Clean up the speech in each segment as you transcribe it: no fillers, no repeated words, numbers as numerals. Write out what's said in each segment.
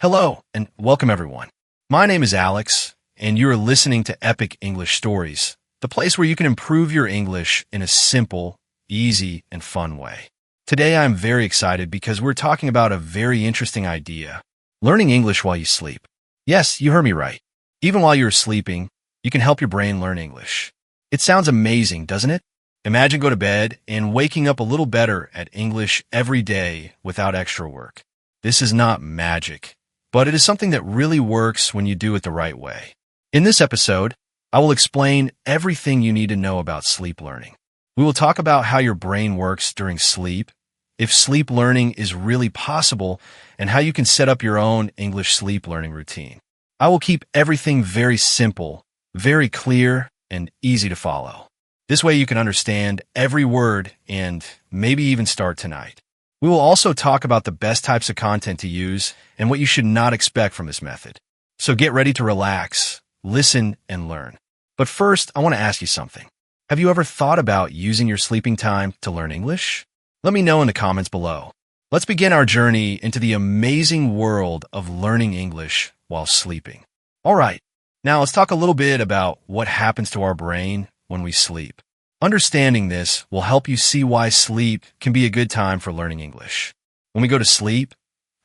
Hello, and welcome everyone. My name is Alex, and you are listening to Epic English Stories, the place where you can improve your English in a simple, easy, and fun way. Today I'm very excited because we're talking about a very interesting idea, learning English while you sleep. Yes, you heard me right. Even while you're sleeping, you can help your brain learn English. It sounds amazing, doesn't it? Imagine going to bed and waking up a little better at English every day without extra work. This is not magic, but it is something that really works when you do it the right way. In this episode, I will explain everything you need to know about sleep learning. We will talk about how your brain works during sleep, if sleep learning is really possible, and how you can set up your own English sleep learning routine. I will keep everything very simple, very clear, and easy to follow. This way you can understand every word and maybe even start tonight. We will also talk about the best types of content to use and what you should not expect from this method. So get ready to relax, listen, and learn. But first, I want to ask you something. Have you ever thought about using your sleeping time to learn English? Let me know in the comments below. Let's begin our journey into the amazing world of learning English while sleeping. All right, now let's talk a little bit about what happens to our brain when we sleep. Understanding this will help you see why sleep can be a good time for learning English. When we go to sleep,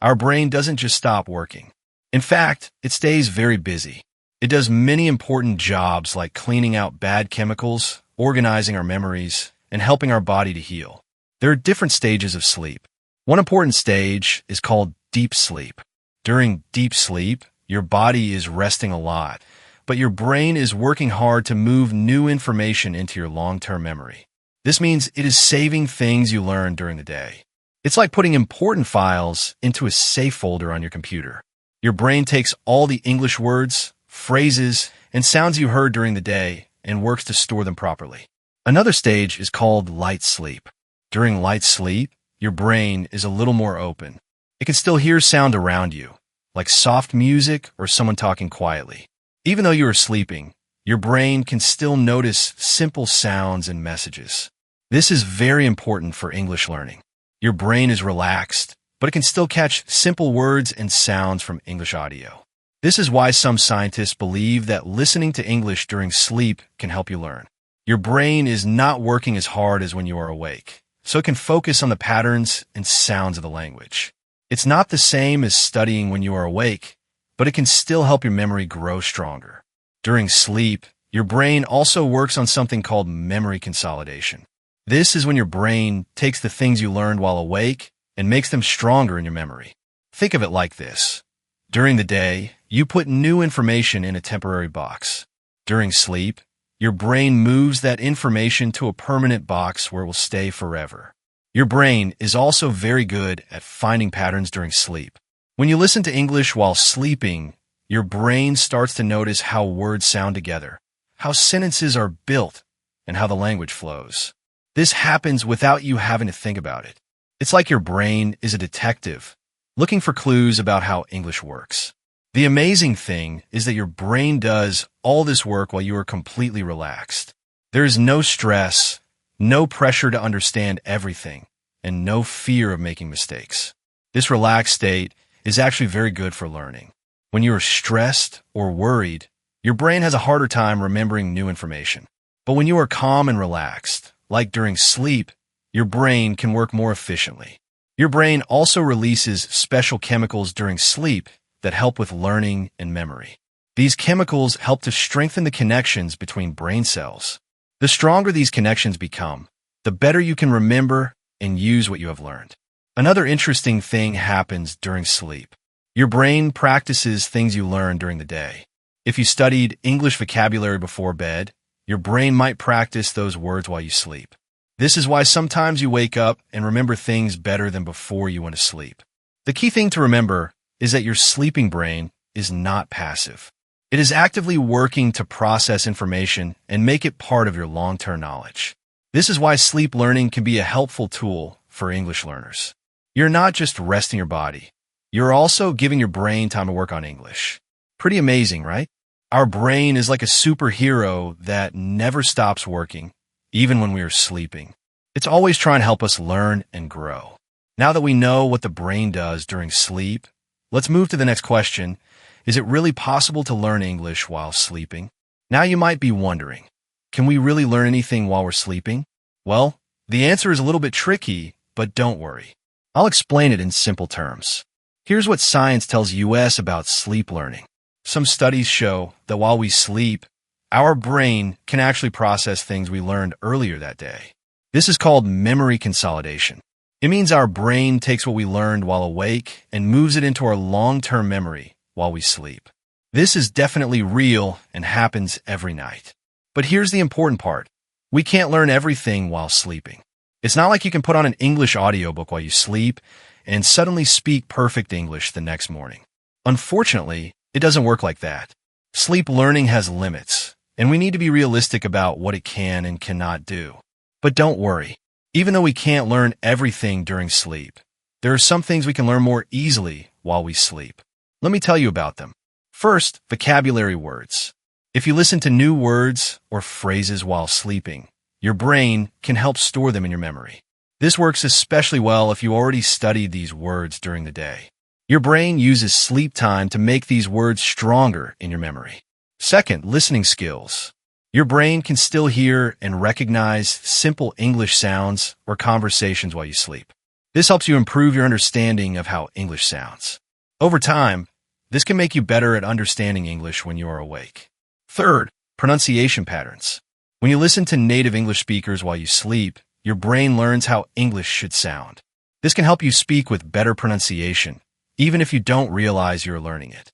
our brain doesn't just stop working. In fact, it stays very busy. It does many important jobs like cleaning out bad chemicals, organizing our memories, and helping our body to heal. There are different stages of sleep. One important stage is called deep sleep. During deep sleep, your body is resting a lot, but your brain is working hard to move new information into your long-term memory. This means it is saving things you learned during the day. It's like putting important files into a safe folder on your computer. Your brain takes all the English words, phrases, and sounds you heard during the day and works to store them properly. Another stage is called light sleep. During light sleep, your brain is a little more open. It can still hear sound around you, like soft music or someone talking quietly. Even though you are sleeping, your brain can still notice simple sounds and messages. This is very important for English learning. Your brain is relaxed, but it can still catch simple words and sounds from English audio. This is why some scientists believe that listening to English during sleep can help you learn. Your brain is not working as hard as when you are awake, so it can focus on the patterns and sounds of the language. It's not the same as studying when you are awake, but it can still help your memory grow stronger. During sleep, your brain also works on something called memory consolidation. This is when your brain takes the things you learned while awake and makes them stronger in your memory. Think of it like this. During the day, you put new information in a temporary box. During sleep, your brain moves that information to a permanent box where it will stay forever. Your brain is also very good at finding patterns during sleep. When you listen to English while sleeping, your brain starts to notice how words sound together, how sentences are built, and how the language flows. This happens without you having to think about it. It's like your brain is a detective, looking for clues about how English works. The amazing thing is that your brain does all this work while you are completely relaxed. There is no stress, no pressure to understand everything, and no fear of making mistakes. This relaxed state is actually very good for learning. When you are stressed or worried, your brain has a harder time remembering new information. But when you are calm and relaxed, like during sleep, your brain can work more efficiently. Your brain also releases special chemicals during sleep that help with learning and memory. These chemicals help to strengthen the connections between brain cells. The stronger these connections become, the better you can remember and use what you have learned. Another interesting thing happens during sleep. Your brain practices things you learned during the day. If you studied English vocabulary before bed, your brain might practice those words while you sleep. This is why sometimes you wake up and remember things better than before you went to sleep. The key thing to remember is that your sleeping brain is not passive. It is actively working to process information and make it part of your long-term knowledge. This is why sleep learning can be a helpful tool for English learners. You're not just resting your body. You're also giving your brain time to work on English. Pretty amazing, right? Our brain is like a superhero that never stops working, even when we are sleeping. It's always trying to help us learn and grow. Now that we know what the brain does during sleep, Let's move to the next question. Is it really possible to learn English while sleeping? Now you might be wondering, can we really learn anything while we're sleeping? Well, the answer is a little bit tricky, but don't worry. I'll explain it in simple terms. Here's what science tells us about sleep learning. Some studies show that while we sleep, our brain can actually process things we learned earlier that day. This is called memory consolidation. It means our brain takes what we learned while awake and moves it into our long-term memory while we sleep. This is definitely real and happens every night. But here's the important part. We can't learn everything while sleeping. It's not like you can put on an English audiobook while you sleep and suddenly speak perfect English the next morning. Unfortunately, it doesn't work like that. Sleep learning has limits, and we need to be realistic about what it can and cannot do. But don't worry. Even though we can't learn everything during sleep, there are some things we can learn more easily while we sleep. Let me tell you about them. First, vocabulary words. If you listen to new words or phrases while sleeping, your brain can help store them in your memory. This works especially well if you already studied these words during the day. Your brain uses sleep time to make these words stronger in your memory. Second, listening skills. Your brain can still hear and recognize simple English sounds or conversations while you sleep. This helps you improve your understanding of how English sounds. Over time, this can make you better at understanding English when you are awake. Third, pronunciation patterns. When you listen to native English speakers while you sleep, your brain learns how English should sound. This can help you speak with better pronunciation, even if you don't realize you're learning it.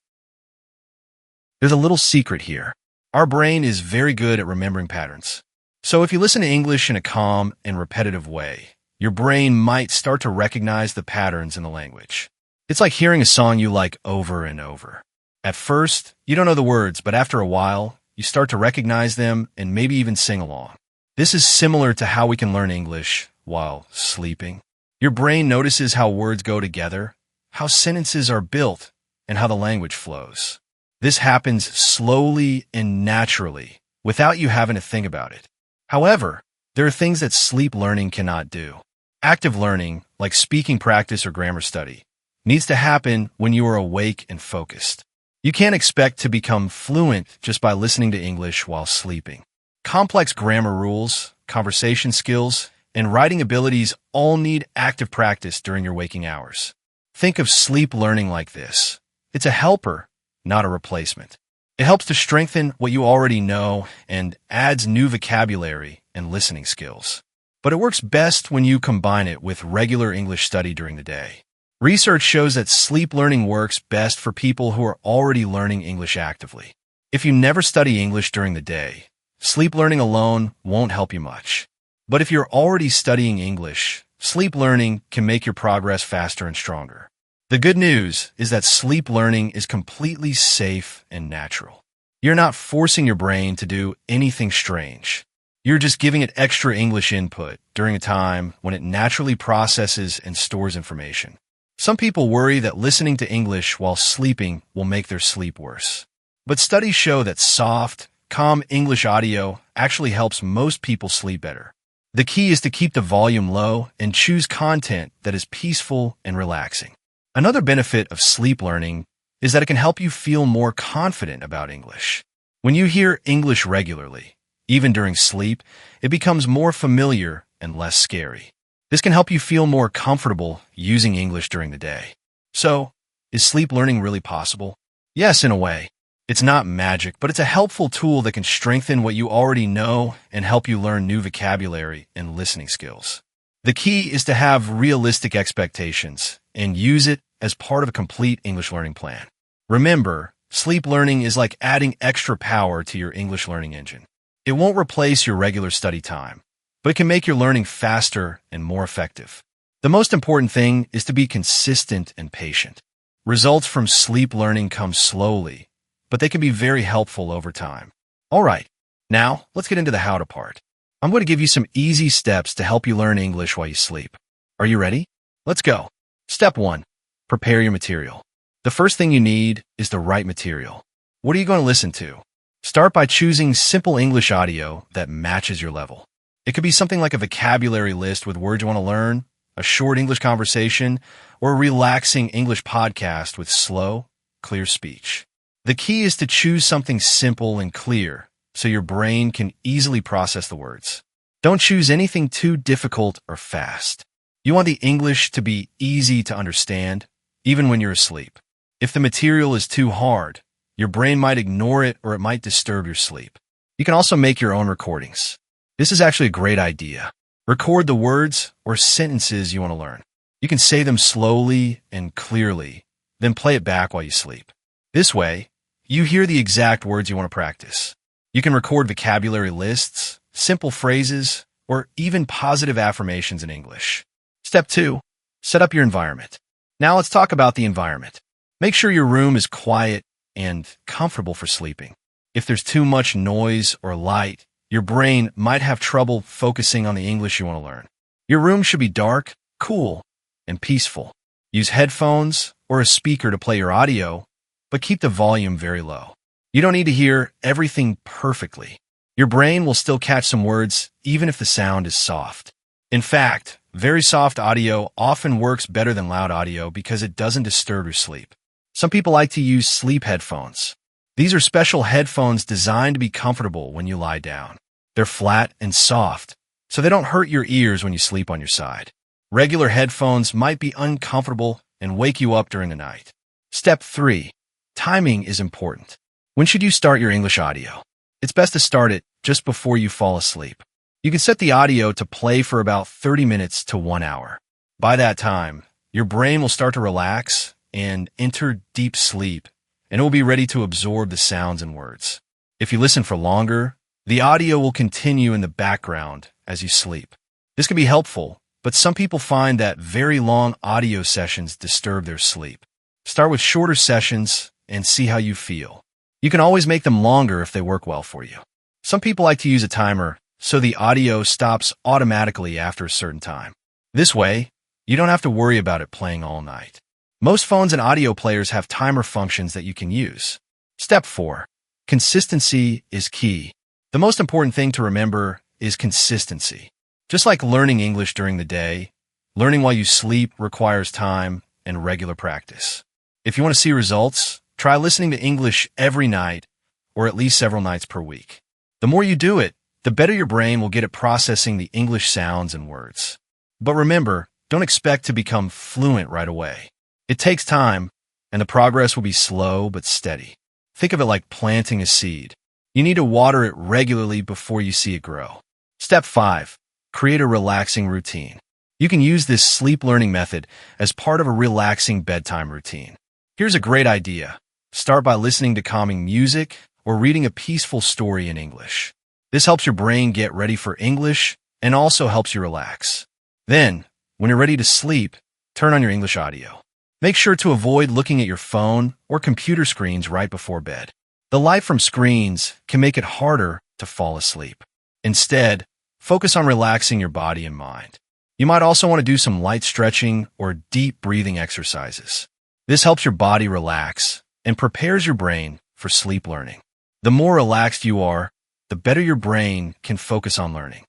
There's a little secret here. Our brain is very good at remembering patterns. So if you listen to English in a calm and repetitive way, your brain might start to recognize the patterns in the language. It's like hearing a song you like over and over. At first, you don't know the words, but after a while, you start to recognize them and maybe even sing along. This is similar to how we can learn English while sleeping. Your brain notices how words go together, how sentences are built, and how the language flows. This happens slowly and naturally, without you having to think about it. However, there are things that sleep learning cannot do. Active learning, like speaking practice or grammar study, needs to happen when you are awake and focused. You can't expect to become fluent just by listening to English while sleeping. Complex grammar rules, conversation skills, and writing abilities all need active practice during your waking hours. Think of sleep learning like this. It's a helper, not a replacement. It helps to strengthen what you already know and adds new vocabulary and listening skills. But it works best when you combine it with regular English study during the day. Research shows that sleep learning works best for people who are already learning English actively. If you never study English during the day, sleep learning alone won't help you much. But if you're already studying English, sleep learning can make your progress faster and stronger. The good news is that sleep learning is completely safe and natural. You're not forcing your brain to do anything strange. You're just giving it extra English input during a time when it naturally processes and stores information. Some people worry that listening to English while sleeping will make their sleep worse. But studies show that soft, calm English audio actually helps most people sleep better. The key is to keep the volume low and choose content that is peaceful and relaxing. Another benefit of sleep learning is that it can help you feel more confident about English. When you hear English regularly, even during sleep, it becomes more familiar and less scary. This can help you feel more comfortable using English during the day. So, is sleep learning really possible? Yes, in a way. It's not magic, but it's a helpful tool that can strengthen what you already know and help you learn new vocabulary and listening skills. The key is to have realistic expectations and use it as part of a complete English learning plan. Remember, sleep learning is like adding extra power to your English learning engine. It won't replace your regular study time, but it can make your learning faster and more effective. The most important thing is to be consistent and patient. Results from sleep learning come slowly, but they can be very helpful over time. All right, now let's get into the how-to part. I'm going to give you some easy steps to help you learn English while you sleep. Are you ready? Let's go. Step 1. Prepare your material. The first thing you need is the right material. What are you going to listen to? Start by choosing simple English audio that matches your level. It could be something like a vocabulary list with words you want to learn, a short English conversation, or a relaxing English podcast with slow, clear speech. The key is to choose something simple and clear so your brain can easily process the words. Don't choose anything too difficult or fast. You want the English to be easy to understand, even when you're asleep. If the material is too hard, your brain might ignore it or it might disturb your sleep. You can also make your own recordings. This is actually a great idea. Record the words or sentences you want to learn. You can say them slowly and clearly, then play it back while you sleep. This way, you hear the exact words you want to practice. You can record vocabulary lists, simple phrases, or even positive affirmations in English. Step 2. Set up your environment. Now let's talk about the environment. Make sure your room is quiet and comfortable for sleeping. If there's too much noise or light, your brain might have trouble focusing on the English you want to learn. Your room should be dark, cool, and peaceful. Use headphones or a speaker to play your audio, but keep the volume very low. You don't need to hear everything perfectly. Your brain will still catch some words even if the sound is soft. In fact, very soft audio often works better than loud audio because it doesn't disturb your sleep. Some people like to use sleep headphones. These are special headphones designed to be comfortable when you lie down. They're flat and soft, so they don't hurt your ears when you sleep on your side. Regular headphones might be uncomfortable and wake you up during the night. Step 3. Timing is important. When should you start your English audio? It's best to start it just before you fall asleep. You can set the audio to play for about 30 minutes to 1 hour. By that time, your brain will start to relax and enter deep sleep, and it will be ready to absorb the sounds and words. If you listen for longer, the audio will continue in the background as you sleep. This can be helpful, but some people find that very long audio sessions disturb their sleep. Start with shorter sessions and see how you feel. You can always make them longer if they work well for you. Some people like to use a timer so the audio stops automatically after a certain time. This way, you don't have to worry about it playing all night. Most phones and audio players have timer functions that you can use. Step 4. Consistency is key. The most important thing to remember is consistency. Just like learning English during the day, learning while you sleep requires time and regular practice. If you want to see results, try listening to English every night or at least several nights per week. The more you do it, the better your brain will get at processing the English sounds and words. But remember, don't expect to become fluent right away. It takes time, and the progress will be slow but steady. Think of it like planting a seed. You need to water it regularly before you see it grow. Step 5. Create a relaxing routine. You can use this sleep learning method as part of a relaxing bedtime routine. Here's a great idea. Start by listening to calming music or reading a peaceful story in English. This helps your brain get ready for English and also helps you relax. Then, when you're ready to sleep, turn on your English audio. Make sure to avoid looking at your phone or computer screens right before bed. The light from screens can make it harder to fall asleep. Instead, focus on relaxing your body and mind. You might also want to do some light stretching or deep breathing exercises. This helps your body relax and prepares your brain for sleep learning. The more relaxed you are, the better your brain can focus on learning.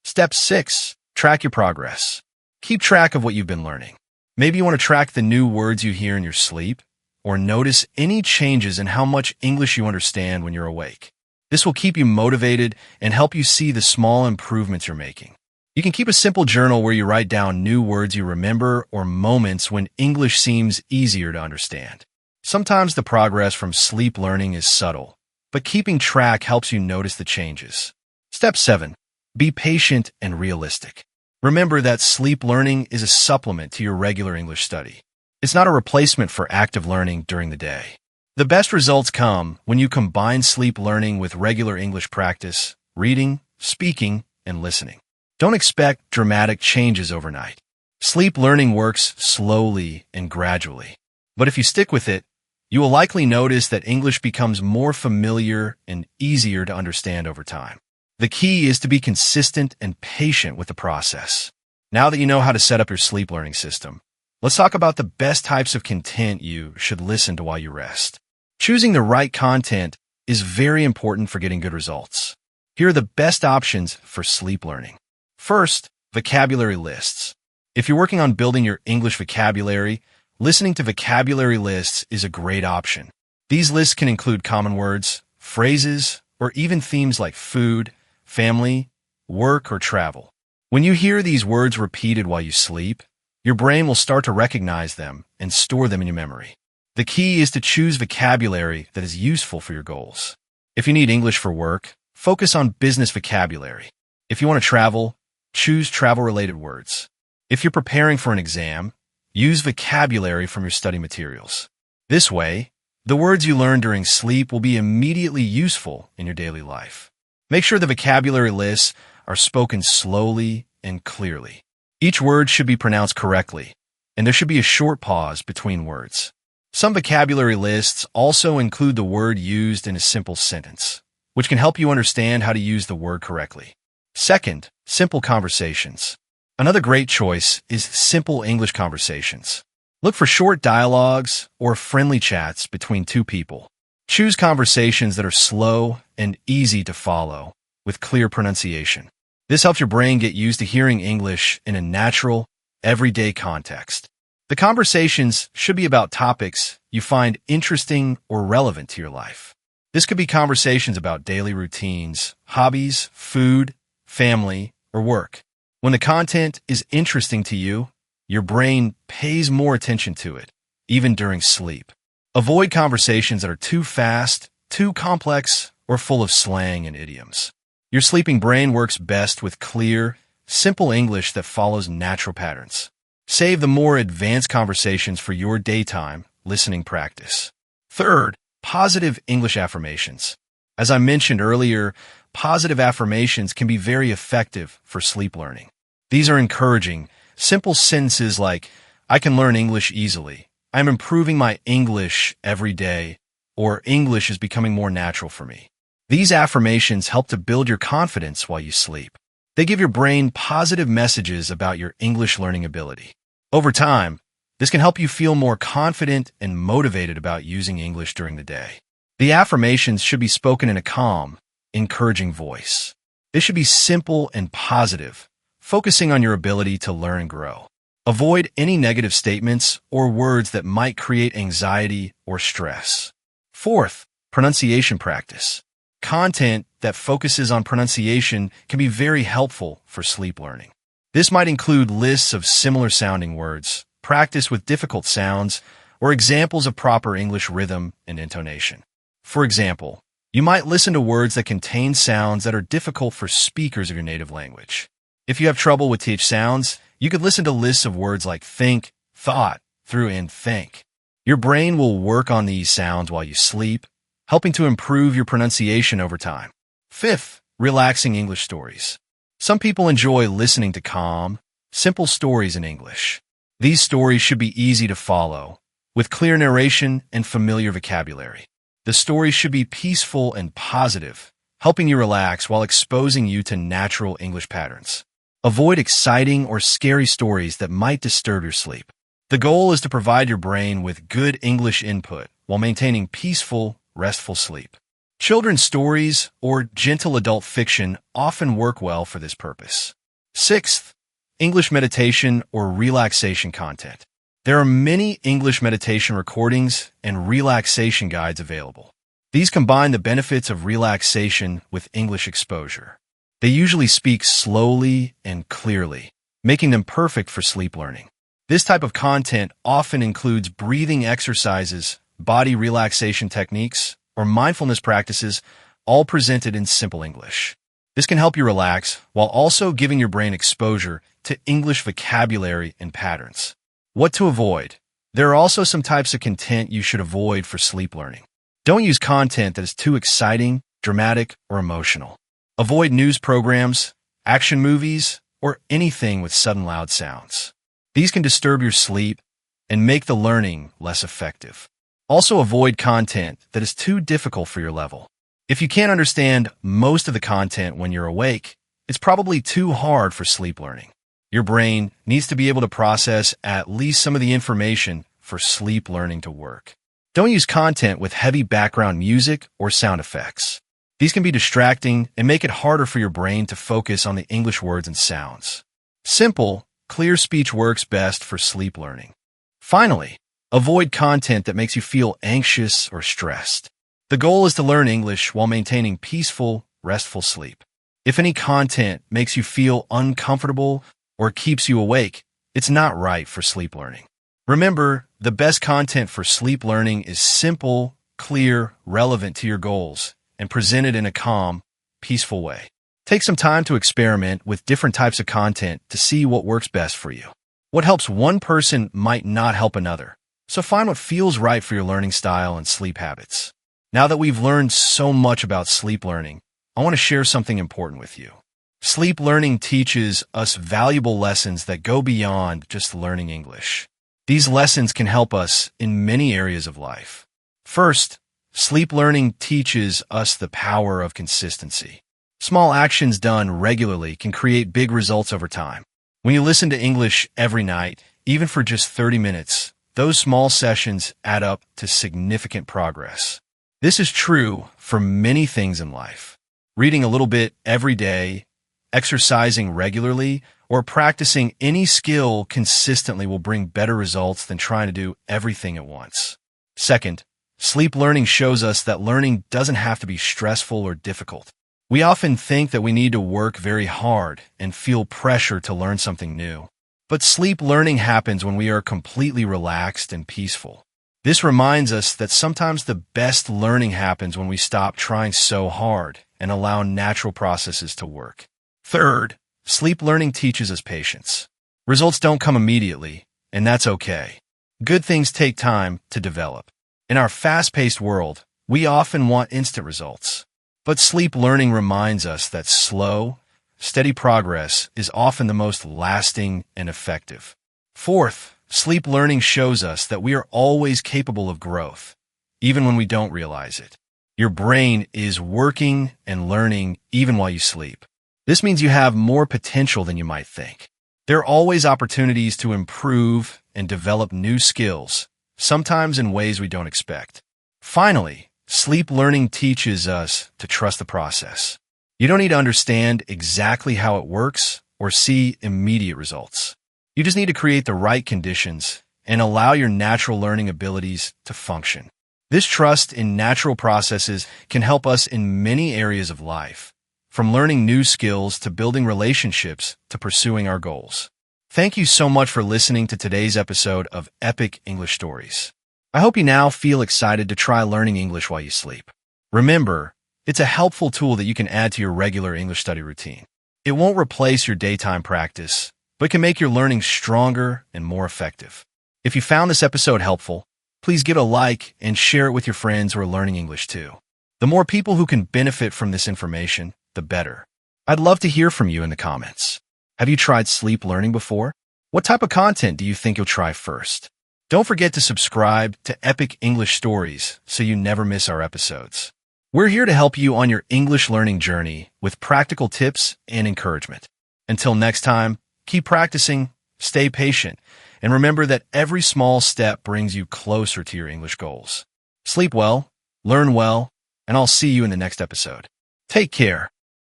Step 6. Track your progress. Keep track of what you've been learning. Maybe you want to track the new words you hear in your sleep, or notice any changes in how much English you understand when you're awake. This will keep you motivated and help you see the small improvements you're making. You can keep a simple journal where you write down new words you remember or moments when English seems easier to understand. Sometimes the progress from sleep learning is subtle, but keeping track helps you notice the changes. Step 7. Be patient and realistic. Remember that sleep learning is a supplement to your regular English study. It's not a replacement for active learning during the day. The best results come when you combine sleep learning with regular English practice, reading, speaking, and listening. Don't expect dramatic changes overnight. Sleep learning works slowly and gradually. But if you stick with it, you will likely notice that English becomes more familiar and easier to understand over time. The key is to be consistent and patient with the process. Now that you know how to set up your sleep learning system, let's talk about the best types of content you should listen to while you rest. Choosing the right content is very important for getting good results. Here are the best options for sleep learning. First, Vocabulary lists. If you're working on building your English vocabulary, listening to vocabulary lists is a great option. These lists can include common words, phrases, or even themes like food, family, work, or travel. When you hear these words repeated while you sleep, your brain will start to recognize them and store them in your memory. The key is to choose vocabulary that is useful for your goals. If you need English for work, focus on business vocabulary. If you want to travel, choose travel-related words. If you're preparing for an exam, use vocabulary from your study materials. This way, the words you learn during sleep will be immediately useful in your daily life. Make sure the vocabulary lists are spoken slowly and clearly. Each word should be pronounced correctly, and there should be a short pause between words. Some vocabulary lists also include the word used in a simple sentence, which can help you understand how to use the word correctly. Second, simple conversations. Another great choice is simple English conversations. Look for short dialogues or friendly chats between two people. Choose conversations that are slow and easy to follow, with clear pronunciation. This helps your brain get used to hearing English in a natural, everyday context. The conversations should be about topics you find interesting or relevant to your life. This could be conversations about daily routines, hobbies, food, family, or work. When the content is interesting to you, your brain pays more attention to it, even during sleep. Avoid conversations that are too fast, too complex, or full of slang and idioms. Your sleeping brain works best with clear, simple English that follows natural patterns. Save the more advanced conversations for your daytime listening practice. Third, positive English affirmations. As I mentioned earlier, positive affirmations can be very effective for sleep learning. These are encouraging, simple sentences like, I can learn English easily, I'm improving my English every day, or English is becoming more natural for me. These affirmations help to build your confidence while you sleep. They give your brain positive messages about your English learning ability. Over time, this can help you feel more confident and motivated about using English during the day. The affirmations should be spoken in a calm, encouraging voice. They should be simple and positive, focusing on your ability to learn and grow. Avoid any negative statements or words that might create anxiety or stress. Fourth, pronunciation practice. Content that focuses on pronunciation can be very helpful for sleep learning. This might include lists of similar sounding words, practice with difficult sounds, or examples of proper English rhythm and intonation. For example, you might listen to words that contain sounds that are difficult for speakers of your native language. If you have trouble with TH sounds, you could listen to lists of words like think, thought, through, and think. Your brain will work on these sounds while you sleep, helping to improve your pronunciation over time. Fifth, relaxing English stories. Some people enjoy listening to calm, simple stories in English. These stories should be easy to follow, with clear narration and familiar vocabulary. The stories should be peaceful and positive, helping you relax while exposing you to natural English patterns. Avoid exciting or scary stories that might disturb your sleep. The goal is to provide your brain with good English input while maintaining peaceful, restful sleep. Children's stories or gentle adult fiction often work well for this purpose. Sixth, English meditation or relaxation content. There are many English meditation recordings and relaxation guides available. These combine the benefits of relaxation with English exposure. They usually speak slowly and clearly, making them perfect for sleep learning. This type of content often includes breathing exercises, body relaxation techniques, or mindfulness practices, all presented in simple English. This can help you relax while also giving your brain exposure to English vocabulary and patterns. What to avoid? There are also some types of content you should avoid for sleep learning. Don't use content that is too exciting, dramatic, or emotional. Avoid news programs, action movies, or anything with sudden loud sounds. These can disturb your sleep and make the learning less effective. Also avoid content that is too difficult for your level. If you can't understand most of the content when you're awake, it's probably too hard for sleep learning. Your brain needs to be able to process at least some of the information for sleep learning to work. Don't use content with heavy background music or sound effects. These can be distracting and make it harder for your brain to focus on the English words and sounds. Simple, clear speech works best for sleep learning. Finally, avoid content that makes you feel anxious or stressed. The goal is to learn English while maintaining peaceful, restful sleep. If any content makes you feel uncomfortable or keeps you awake, it's not right for sleep learning. Remember, the best content for sleep learning is simple, clear, relevant to your goals, and presented in a calm, peaceful way. Take some time to experiment with different types of content to see what works best for you. What helps one person might not help another, so find what feels right for your learning style and sleep habits. Now that we've learned so much about sleep learning, I want to share something important with you. Sleep learning teaches us valuable lessons that go beyond just learning English. These lessons can help us in many areas of life. First, sleep learning teaches us the power of consistency. Small actions done regularly can create big results over time. When you listen to English every night, even for just 30 minutes, those small sessions add up to significant progress. This is true for many things in life. Reading a little bit every day, exercising regularly, or practicing any skill consistently will bring better results than trying to do everything at once. Second, sleep learning shows us that learning doesn't have to be stressful or difficult. We often think that we need to work very hard and feel pressure to learn something new. But sleep learning happens when we are completely relaxed and peaceful. This reminds us that sometimes the best learning happens when we stop trying so hard and allow natural processes to work. Third, sleep learning teaches us patience. Results don't come immediately, and that's okay. Good things take time to develop. In our fast-paced world, we often want instant results. But sleep learning reminds us that slow, steady progress is often the most lasting and effective. Fourth, sleep learning shows us that we are always capable of growth, even when we don't realize it. Your brain is working and learning even while you sleep. This means you have more potential than you might think. There are always opportunities to improve and develop new skills, sometimes in ways we don't expect. Finally, sleep learning teaches us to trust the process. You don't need to understand exactly how it works or see immediate results. You just need to create the right conditions and allow your natural learning abilities to function. This trust in natural processes can help us in many areas of life, from learning new skills to building relationships to pursuing our goals. Thank you so much for listening to today's episode of Epic English Stories. I hope you now feel excited to try learning English while you sleep. Remember, it's a helpful tool that you can add to your regular English study routine. It won't replace your daytime practice, but can make your learning stronger and more effective. If you found this episode helpful, please give it a like and share it with your friends who are learning English too. The more people who can benefit from this information, the better. I'd love to hear from you in the comments. Have you tried sleep learning before? What type of content do you think you'll try first? Don't forget to subscribe to Epic English Stories so you never miss our episodes. We're here to help you on your English learning journey with practical tips and encouragement. Until next time, keep practicing, stay patient, and remember that every small step brings you closer to your English goals. Sleep well, learn well, and I'll see you in the next episode. Take care.